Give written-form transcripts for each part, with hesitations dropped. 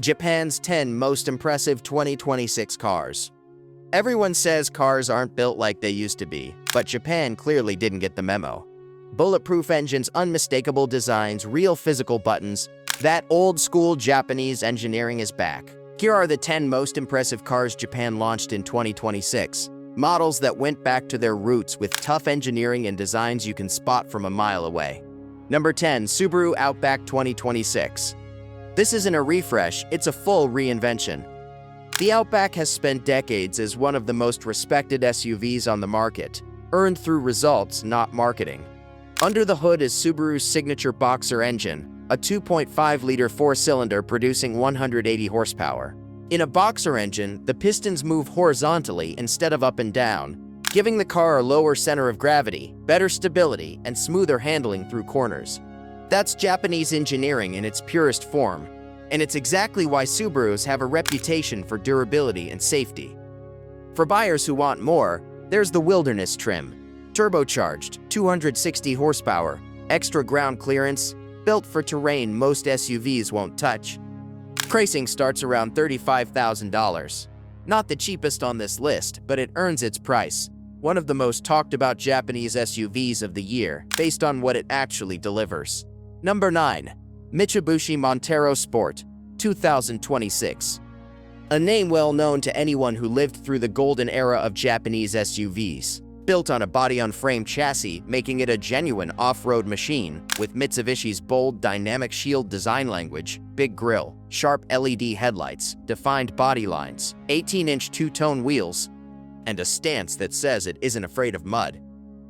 Japan's 10 most impressive 2026 cars. Everyone says cars aren't built like they used to be, but Japan clearly didn't get the memo. Bulletproof engines, unmistakable designs, real physical buttons. That old-school Japanese engineering is back. Here are the 10 most impressive cars Japan launched in 2026. Models that went back to their roots with tough engineering and designs you can spot from a mile away. Number 10. Subaru Outback 2026. This isn't a refresh, it's a full reinvention. The Outback has spent decades as one of the most respected SUVs on the market, earned through results, not marketing. Under the hood is Subaru's signature Boxer engine, a 2.5-liter four-cylinder producing 180 horsepower. In a Boxer engine, the pistons move horizontally instead of up and down, giving the car a lower center of gravity, better stability, and smoother handling through corners. That's Japanese engineering in its purest form, and it's exactly why Subarus have a reputation for durability and safety. For buyers who want more, there's the Wilderness trim. Turbocharged, 260 horsepower, extra ground clearance, built for terrain most SUVs won't touch. Pricing starts around $35,000. Not the cheapest on this list, but it earns its price. One of the most talked about Japanese SUVs of the year, based on what it actually delivers. Number 9. Mitsubishi Montero Sport, 2026. A name well known to anyone who lived through the golden era of Japanese SUVs. Built on a body-on-frame chassis, making it a genuine off-road machine, with Mitsubishi's bold dynamic shield design language, big grille, sharp LED headlights, defined body lines, 18-inch two-tone wheels, and a stance that says it isn't afraid of mud.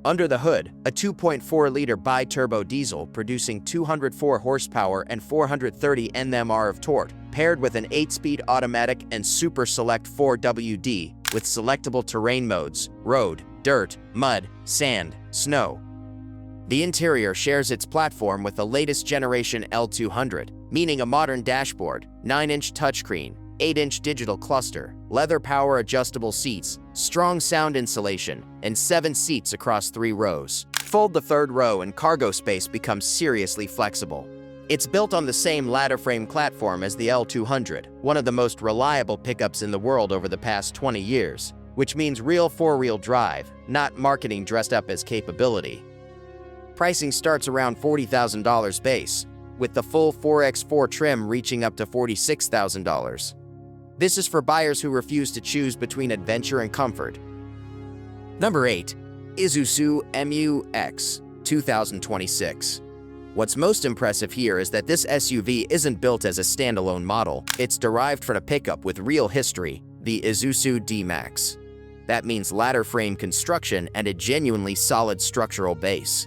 Under the hood, a 2.4-liter bi-turbo diesel producing 204 horsepower and 430 Nm of torque, paired with an 8-speed automatic and Super Select 4WD with selectable terrain modes, road, dirt, mud, sand, snow. The interior shares its platform with the latest generation L200, meaning a modern dashboard, 9-inch touchscreen, 8-inch digital cluster, leather power adjustable seats, strong sound insulation, and 7 seats across 3 rows. Fold the third row and cargo space becomes seriously flexible. It's built on the same ladder frame platform as the L200, one of the most reliable pickups in the world over the past 20 years, which means real four-wheel drive, not marketing dressed up as capability. Pricing starts around $40,000 base, with the full 4x4 trim reaching up to $46,000. This is for buyers who refuse to choose between adventure and comfort. Number 8. Isuzu Mux 2026. What's most impressive here is that this SUV isn't built as a standalone model. It's derived from a pickup with real history, the Isuzu D-Max. That means ladder frame construction and a genuinely solid structural base.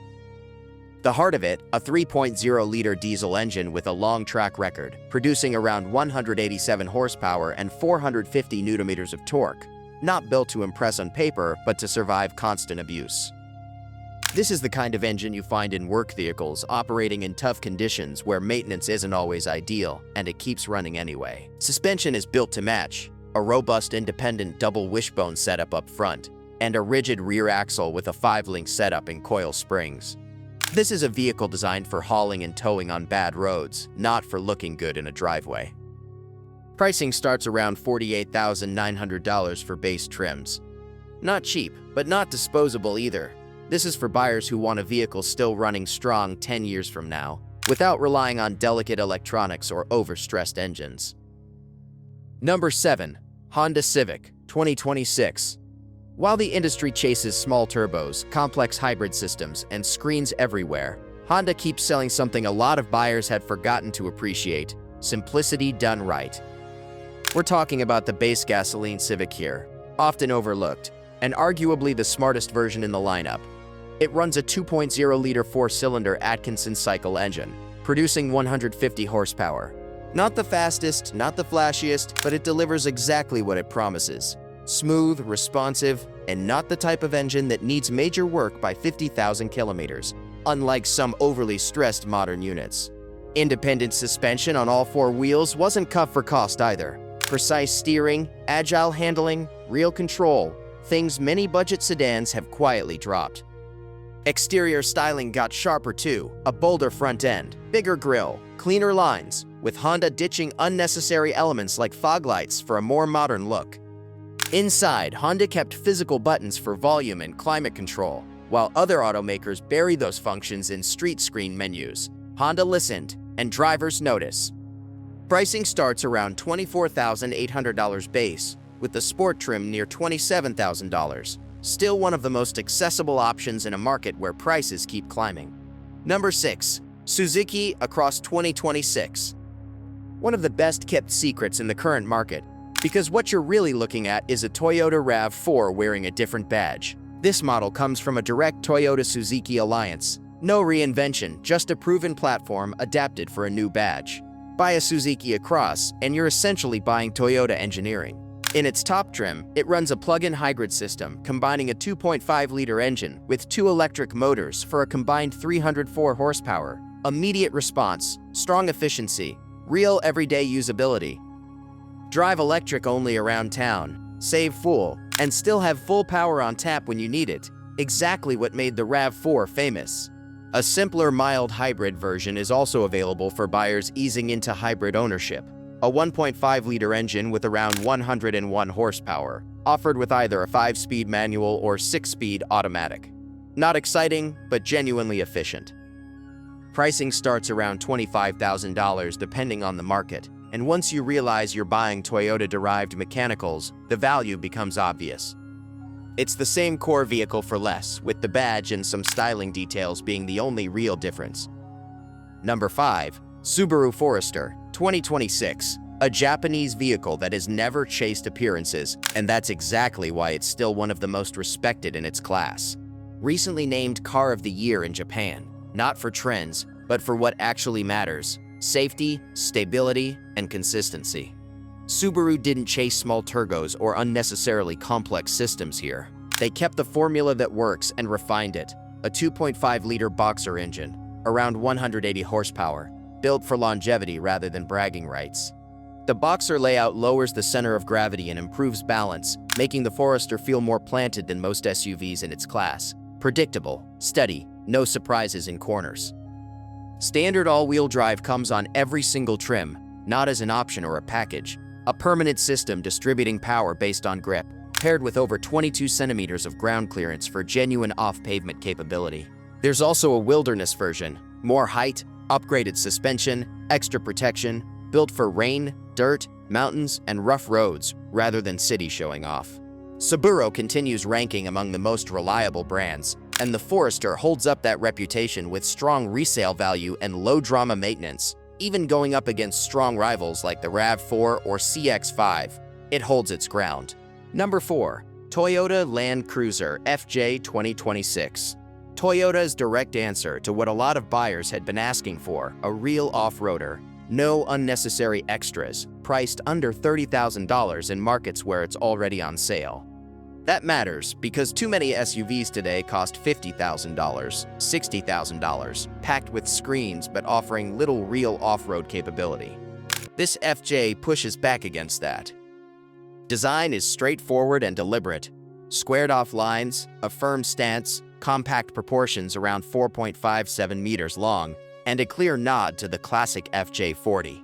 The heart of it, a 3.0-liter diesel engine with a long track record, producing around 187 horsepower and 450 Nm of torque. Not built to impress on paper, but to survive constant abuse. This is the kind of engine you find in work vehicles operating in tough conditions where maintenance isn't always ideal, and it keeps running anyway. Suspension is built to match, a robust independent double wishbone setup up front, and a rigid rear axle with a 5-link setup and coil springs. This is a vehicle designed for hauling and towing on bad roads, not for looking good in a driveway. Pricing starts around $48,900 for base trims. Not cheap, but not disposable either. This is for buyers who want a vehicle still running strong 10 years from now, without relying on delicate electronics or overstressed engines. Number 7. Honda Civic 2026. While the industry chases small turbos, complex hybrid systems, and screens everywhere, Honda keeps selling something a lot of buyers had forgotten to appreciate: simplicity done right. We're talking about the base gasoline Civic here, often overlooked, and arguably the smartest version in the lineup. It runs a 2.0-liter 4-cylinder Atkinson cycle engine, producing 150 horsepower. Not the fastest, not the flashiest, but it delivers exactly what it promises. Smooth, responsive, and not the type of engine that needs major work by 50,000 kilometers, unlike some overly stressed modern units. Independent suspension on all 4 wheels wasn't cut for cost either. Precise steering, agile handling, real control, things many budget sedans have quietly dropped. Exterior styling got sharper too, a bolder front end, bigger grille, cleaner lines, with Honda ditching unnecessary elements like fog lights for a more modern look. Inside, Honda kept physical buttons for volume and climate control, while other automakers bury those functions in street screen menus. Honda listened, and drivers notice. Pricing starts around $24,800 base, with the sport trim near $27,000. Still one of the most accessible options in a market where prices keep climbing. Number 6. Suzuki Across 2026. One of the best-kept secrets in the current market, because what you're really looking at is a Toyota RAV4 wearing a different badge. This model comes from a direct Toyota-Suzuki alliance. No reinvention, just a proven platform adapted for a new badge. Buy a Suzuki Across, and you're essentially buying Toyota engineering. In its top trim, it runs a plug-in hybrid system combining a 2.5-liter engine with 2 electric motors for a combined 304 horsepower, immediate response, strong efficiency, real everyday usability. Drive electric only around town, save fuel, and still have full power on tap when you need it, exactly what made the RAV4 famous. A simpler mild hybrid version is also available for buyers easing into hybrid ownership. A 1.5-liter engine with around 101 horsepower, offered with either a 5-speed manual or 6-speed automatic. Not exciting, but genuinely efficient. Pricing starts around $25,000 depending on the market, and once you realize you're buying Toyota-derived mechanicals, the value becomes obvious. It's the same core vehicle for less, with the badge and some styling details being the only real difference. Number 5. Subaru Forester 2026. A Japanese vehicle that has never chased appearances, and that's exactly why it's still one of the most respected in its class. Recently named Car of the Year in Japan, not for trends, but for what actually matters: safety, stability, and consistency. Subaru didn't chase small turbos or unnecessarily complex systems here. They kept the formula that works and refined it. A 2.5-liter boxer engine, around 180 horsepower, built for longevity rather than bragging rights. The boxer layout lowers the center of gravity and improves balance, making the Forester feel more planted than most SUVs in its class. Predictable, steady, no surprises in corners. Standard all-wheel drive comes on every single trim, not as an option or a package. A permanent system distributing power based on grip, paired with over 22 centimeters of ground clearance for genuine off-pavement capability. There's also a wilderness version, more height, upgraded suspension, extra protection, built for rain, dirt, mountains, and rough roads rather than city showing off. Subaru continues ranking among the most reliable brands, and the Forester holds up that reputation with strong resale value and low drama maintenance, even going up against strong rivals like the RAV4 or CX-5. It holds its ground. Number 4. Toyota Land Cruiser FJ 2026. Toyota's direct answer to what a lot of buyers had been asking for, a real off-roader. No unnecessary extras, priced under $30,000 in markets where it's already on sale. That matters because too many SUVs today cost $50,000, $60,000, packed with screens but offering little real off-road capability. This FJ pushes back against that. Design is straightforward and deliberate. Squared-off lines, a firm stance, compact proportions around 4.57 meters long, and a clear nod to the classic FJ40.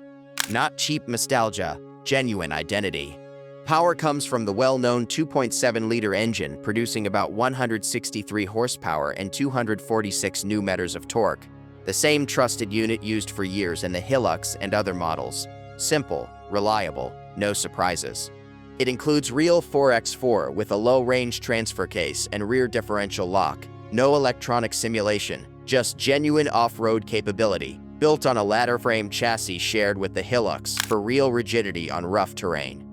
Not cheap nostalgia, genuine identity. Power comes from the well-known 2.7-liter engine producing about 163 horsepower and 246 Nm of torque, the same trusted unit used for years in the Hilux and other models. Simple, reliable, no surprises. It includes real 4x4 with a low-range transfer case and rear differential lock, no electronic simulation, just genuine off-road capability, built on a ladder frame chassis shared with the Hilux for real rigidity on rough terrain.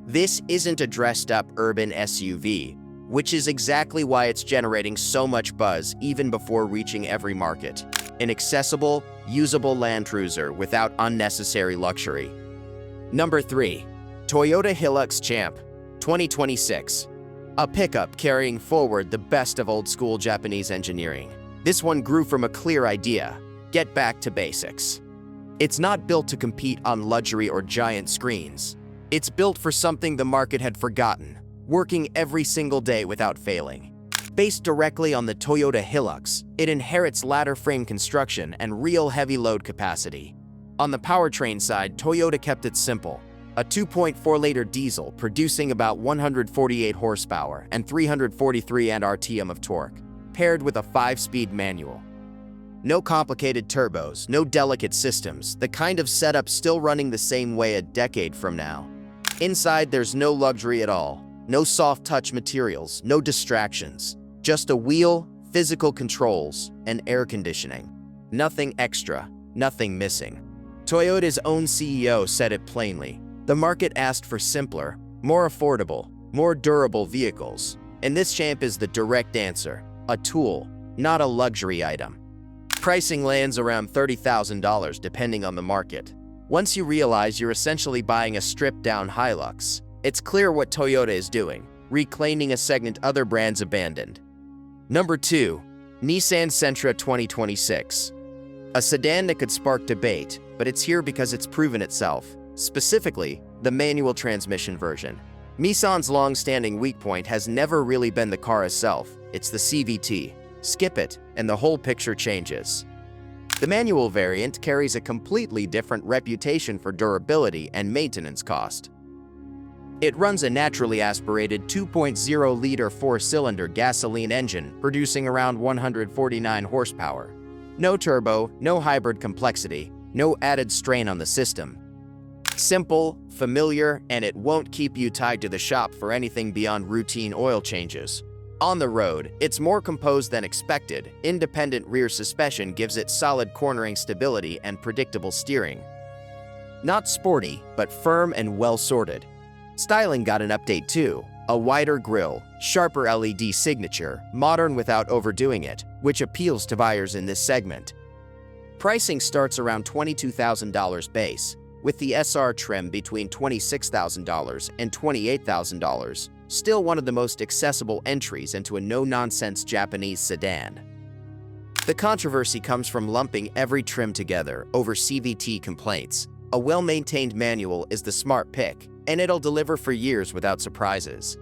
This isn't a dressed-up urban SUV, which is exactly why it's generating so much buzz even before reaching every market. An accessible, usable Land Cruiser without unnecessary luxury. Number 3. Toyota Hilux Champ 2026. A pickup carrying forward the best of old-school Japanese engineering. This one grew from a clear idea: get back to basics. It's not built to compete on luxury or giant screens. It's built for something the market had forgotten, working every single day without failing. Based directly on the Toyota Hilux, it inherits ladder frame construction and real heavy load capacity. On the powertrain side, Toyota kept it simple. A 2.4-liter diesel producing about 148 horsepower and 343 Nm of torque, paired with a 5-speed manual. No complicated turbos, no delicate systems, the kind of setup still running the same way a decade from now. Inside, there's no luxury at all. No soft-touch materials, no distractions. Just a wheel, physical controls, and air conditioning. Nothing extra, nothing missing. Toyota's own CEO said it plainly. The market asked for simpler, more affordable, more durable vehicles. And this champ is the direct answer. A tool, not a luxury item. Pricing lands around $30,000 depending on the market. Once you realize you're essentially buying a stripped-down Hilux, it's clear what Toyota is doing, reclaiming a segment other brands abandoned. Number 2. Nissan Sentra 2026. A sedan that could spark debate, but it's here because it's proven itself, specifically the manual transmission version. Nissan's long-standing weak point has never really been the car itself, it's the CVT. Skip it, and the whole picture changes. The manual variant carries a completely different reputation for durability and maintenance cost. It runs a naturally aspirated 2.0-liter 4-cylinder gasoline engine producing around 149 horsepower. No turbo, no hybrid complexity, no added strain on the system. Simple, familiar, and it won't keep you tied to the shop for anything beyond routine oil changes. On the road, it's more composed than expected. Independent rear suspension gives it solid cornering stability and predictable steering. Not sporty, but firm and well-sorted. Styling got an update too. A wider grille, sharper LED signature, modern without overdoing it, which appeals to buyers in this segment. Pricing starts around $22,000 base, with the SR trim between $26,000 and $28,000, still one of the most accessible entries into a no-nonsense Japanese sedan. The controversy comes from lumping every trim together over CVT complaints. A well-maintained manual is the smart pick, and it'll deliver for years without surprises.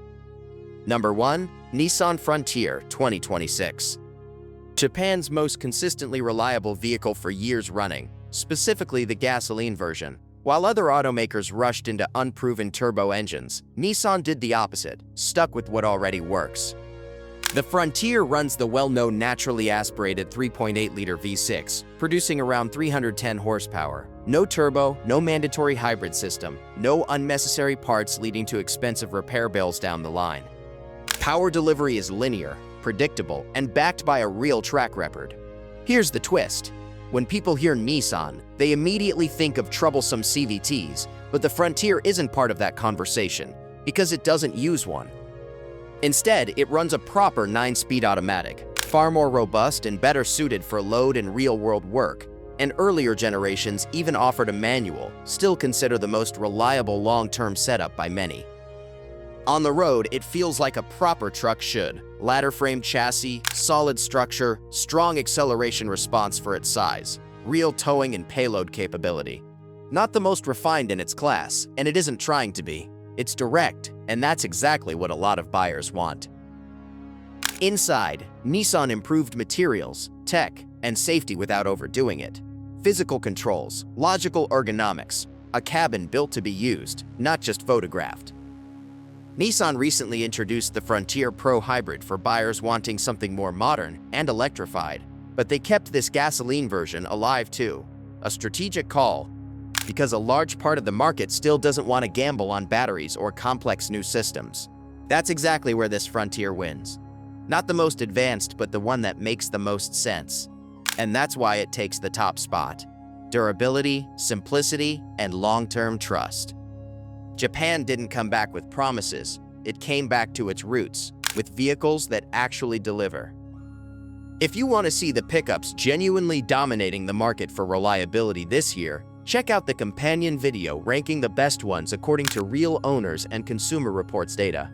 Number 1. Nissan Frontier 2026. Japan's most consistently reliable vehicle for years running, specifically the gasoline version. While other automakers rushed into unproven turbo engines, Nissan did the opposite, stuck with what already works. The Frontier runs the well-known naturally aspirated 3.8-liter V6, producing around 310 horsepower. No turbo, no mandatory hybrid system, no unnecessary parts leading to expensive repair bills down the line. Power delivery is linear, predictable, and backed by a real track record. Here's the twist. When people hear Nissan, they immediately think of troublesome CVTs, but the Frontier isn't part of that conversation, because it doesn't use one. Instead, it runs a proper 9-speed automatic, far more robust and better suited for load and real-world work, and earlier generations even offered a manual, still considered the most reliable long-term setup by many. On the road, it feels like a proper truck should. Ladder frame chassis, solid structure, strong acceleration response for its size, real towing and payload capability. Not the most refined in its class, and it isn't trying to be. It's direct, and that's exactly what a lot of buyers want. Inside, Nissan improved materials, tech, and safety without overdoing it. Physical controls, logical ergonomics, a cabin built to be used, not just photographed. Nissan recently introduced the Frontier Pro Hybrid for buyers wanting something more modern and electrified, but they kept this gasoline version alive too. A strategic call, because a large part of the market still doesn't want to gamble on batteries or complex new systems. That's exactly where this Frontier wins. Not the most advanced, but the one that makes the most sense. And that's why it takes the top spot. Durability, simplicity, and long-term trust. Japan didn't come back with promises, it came back to its roots, with vehicles that actually deliver. If you want to see the pickups genuinely dominating the market for reliability this year, check out the companion video ranking the best ones according to real owners and Consumer Reports data.